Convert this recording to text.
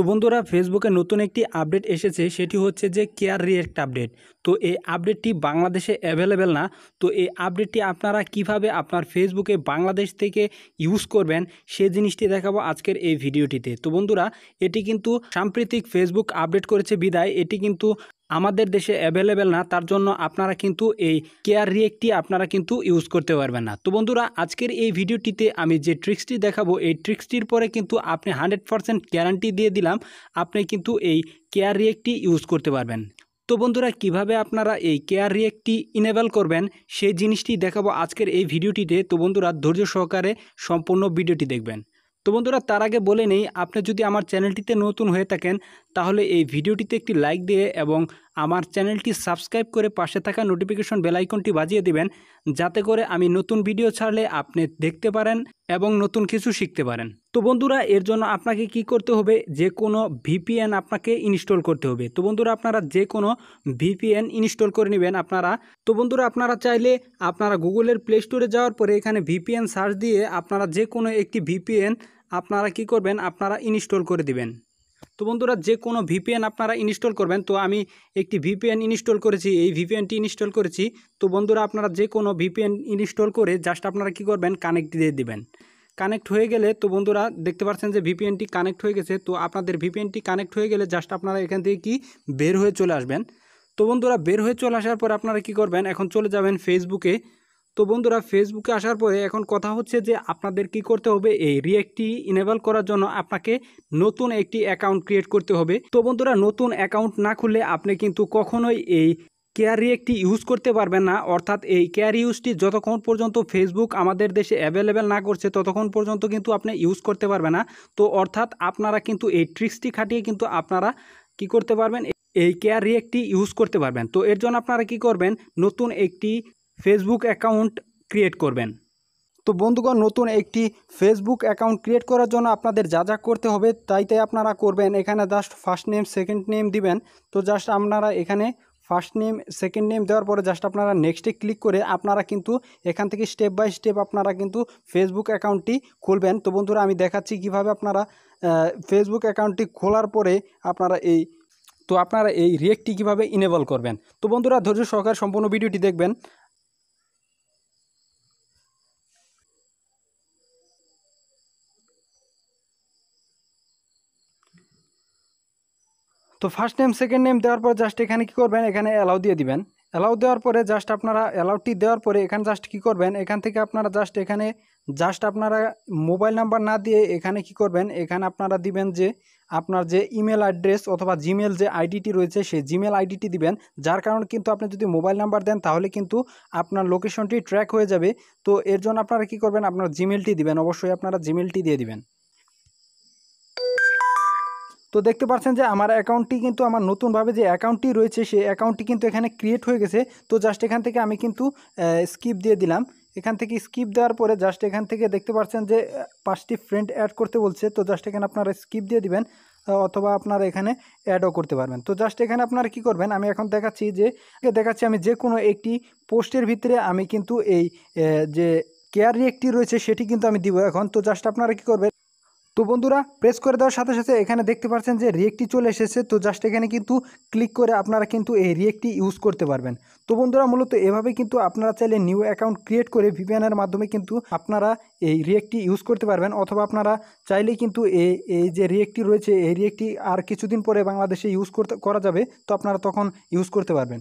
তো বন্ধুরা ফেসবুকে নতুন একটি আপডেট এসেছে, সেটি হচ্ছে যে কেয়ার রিয়েক্ট আপডেট। তো এই আপডেটটি বাংলাদেশে অ্যাভেলেবেল না। তো এই আপডেটটি আপনারা কিভাবে আপনার ফেসবুকে বাংলাদেশ থেকে ইউজ করবেন সে জিনিসটি দেখাবো আজকের এই ভিডিওটিতে। তো বন্ধুরা এটি কিন্তু সাম্প্রতিক ফেসবুক আপডেট করেছে বিদায় এটি কিন্তু আমাদের দেশে অ্যাভেলেবেল না, তার জন্য আপনারা কিন্তু এই কেয়ার রিয়েক্টটি আপনারা কিন্তু ইউজ করতে পারবেন না। তো বন্ধুরা আজকের এই ভিডিওটিতে আমি যে ট্রিক্সটি দেখাবো এই ট্রিক্সটির পরে কিন্তু আপনি 100% গ্যারান্টি দিয়ে দিলাম আপনি কিন্তু এই কেয়ার রিয়েক্টটি ইউজ করতে পারবেন। তো বন্ধুরা কিভাবে আপনারা এই কেয়ার রিয়েক্টটি ইনেবল করবেন সেই জিনিসটি দেখাবো আজকের এই ভিডিওটিতে। তো বন্ধুরা ধৈর্য সহকারে সম্পূর্ণ ভিডিওটি দেখবেন। তো বন্ধুরা তার আগে বলে নেই, আপনি যদি আমার চ্যানেলটিতে নতুন হয়ে থাকেন তাহলে এই ভিডিওটিতে একটি লাইক দিয়ে এবং আমার চ্যানেলটি সাবস্ক্রাইব করে পাশে থাকা নোটিফিকেশন বেল আইকনটি বাজিয়ে দিবেন, যাতে করে আমি নতুন ভিডিও ছাড়লে আপনি দেখতে পারেন এবং নতুন কিছু শিখতে পারেন। তো বন্ধুরা এর জন্য আপনাকে কি করতে হবে, যে কোনো ভিপিএন আপনাকে ইনস্টল করতে হবে। তো বন্ধুরা আপনারা যে কোনো ভিপিএন ইনস্টল করে নেবেন আপনারা। তো বন্ধুরা আপনারা চাইলে আপনারা গুগলের প্লে স্টোরে যাওয়ার পরে এখানে ভিপিএন সার্চ দিয়ে আপনারা যে কোনো একটি ভিপিএন আপনারা কি করবেন, আপনারা ইনস্টল করে দিবেন। তো বন্ধুরা যে কোনো ভিপিএন আপনারা ইনস্টল করবেন। তো আমি একটি ভিপিএন ইনস্টল করেছি, এই ভিপিএনটি ইনস্টল করেছি। তো বন্ধুরা আপনারা যে কোনো ভিপিএন ইনস্টল করে জাস্ট আপনারা কি করবেন, কানেক্ট দিয়ে দিবেন। কানেক্ট হয়ে গেলে তো বন্ধুরা দেখতে পাচ্ছেন যে ভিপিএনটি কানেক্ট হয়ে গেছে। তো আপনাদের ভিপিএনটি কানেক্ট হয়ে গেলে জাস্ট আপনারা এখান থেকে কি বের হয়ে চলে আসবেন। তো বন্ধুরা বের হয়ে চলে আসার পর আপনারা কি করবেন, এখন চলে যাবেন ফেসবুকে। তো বন্ধুরা ফেসবুকে আসার পরে এখন কথা হচ্ছে যে আপনাদের কি করতে হবে, এই রিয়েক্টটি ইনেবল করার জন্য আপনাকে নতুন একটি অ্যাকাউন্ট ক্রিয়েট করতে হবে। তো বন্ধুরা নতুন অ্যাকাউন্ট না খুললে আপনি কিন্তু কখনোই এই কেয়ার রিয়েক্টটি ইউজ করতে পারবেন না। অর্থাৎ এই কেয়ার ইউজটি যতক্ষণ পর্যন্ত ফেসবুক আমাদের দেশে অ্যাভেলেবেল না করছে ততক্ষণ পর্যন্ত কিন্তু আপনি ইউজ করতে পারবেন না। তো অর্থাৎ আপনারা কিন্তু এই ট্রিক্সটি খাটিয়ে কিন্তু আপনারা কি করতে পারবেন, এই কেয়ার রিয়েক্টটি ইউজ করতে পারবেন। তো এর জন্য আপনারা কি করবেন, নতুন একটি ফেসবুক অ্যাকাউন্ট ক্রিয়েট করবেন। তো বন্ধুগণ নতুন একটি ফেসবুক অ্যাকাউন্ট ক্রিয়েট করার জন্য আপনাদের যা যা করতে হবে তাই আপনারা করবেন। এখানে just first name second name দিবেন। তো জাস্ট আপনারা এখানে ফার্স্ট নেম সেকেন্ড নেম দেওয়ার পরে জাস্ট আপনারা নেক্সটে ক্লিক করে আপনারা কিন্তু এখান থেকে স্টেপ বাই স্টেপ আপনারা কিন্তু ফেসবুক অ্যাকাউন্টটি খুলবেন। তো বন্ধুরা আমি দেখাচ্ছি কিভাবে আপনারা ফেসবুক অ্যাকাউন্টটি খোলার পরে আপনারা এই রিয়েক্টটি কীভাবে ইনেবল করবেন। তো বন্ধুরা ধৈর্য সহকারে সম্পূর্ণ ভিডিওটি দেখবেন। তো ফার্স্ট নেম সেকেন্ড নেম দেওয়ার পর জাস্ট এখানে কি করবেন, এখানে অ্যালাউ দিয়ে দিবেন। অ্যালাউ দেওয়ার পরে জাস্ট আপনারা অ্যালাউটি দেওয়ার পরে এখানে জাস্ট কি করবেন, এখান থেকে আপনারা জাস্ট আপনারা মোবাইল নাম্বার না দিয়ে এখানে কি করবেন, এখানে আপনারা দিবেন যে আপনার যে ইমেল অ্যাড্রেস অথবা জিমেল যে আইডিটি রয়েছে সেই জিমেল আইডিটি দিবেন। যার কারণে কিন্তু আপনি যদি মোবাইল নাম্বার দেন তাহলে কিন্তু আপনার লোকেশনটি ট্র্যাক হয়ে যাবে। তো এর জন্য আপনারা কি করবেন, আপনার জিমেলটি দিবেন, অবশ্যই আপনারা জিমেলটি দিয়ে দিবেন। তো দেখতে পাচ্ছেন যে আমার অ্যাকাউন্টটি কিন্তু আমার নতুনভাবে যে অ্যাকাউন্টটি রয়েছে সেই অ্যাকাউন্টটি কিন্তু এখানে ক্রিয়েট হয়ে গেছে। তো জাস্ট এখান থেকে আমি কিন্তু স্কিপ দিয়ে দিলাম। এখান থেকে স্কিপ দেওয়ার পরে জাস্ট এখান থেকে দেখতে পাচ্ছেন যে 5টি ফ্রেন্ড অ্যাড করতে বলছে। তো জাস্ট এখানে আপনারা স্কিপ দিয়ে দিবেন অথবা আপনারা এখানে অ্যাডও করতে পারবেন। তো জাস্ট এখানে আপনারা কি করবেন, আমি এখন দেখাচ্ছি আমি যে কোনো একটি পোস্টের ভিতরে আমি কিন্তু এই যে কেয়ার রিয়েক্টটি রয়েছে সেটি কিন্তু আমি দিব এখন। তো জাস্ট আপনারা কি করবেন, তো বন্ধুরা প্রেস করে দেওয়ার সাথে সাথে এখানে দেখতে পাচ্ছেন যে রিয়েক্টটি চলে এসেছে। তো জাস্ট এখানে কিন্তু ক্লিক করে আপনারা কিন্তু এই রিয়েক্টটি ইউজ করতে পারবেন। তো বন্ধুরা মূলত এভাবে কিন্তু আপনারা চাইলে নিউ অ্যাকাউন্ট ক্রিয়েট করে ভিপিএনের মাধ্যমে কিন্তু আপনারা এই রিয়েক্টটি ইউজ করতে পারবেন। অথবা আপনারা চাইলেই কিন্তু এই যে রিয়েক্টটি রয়েছে এই রিয়েক্টটি আর কিছুদিন পরে বাংলাদেশে করা যাবে, তো আপনারা তখন ইউজ করতে পারবেন।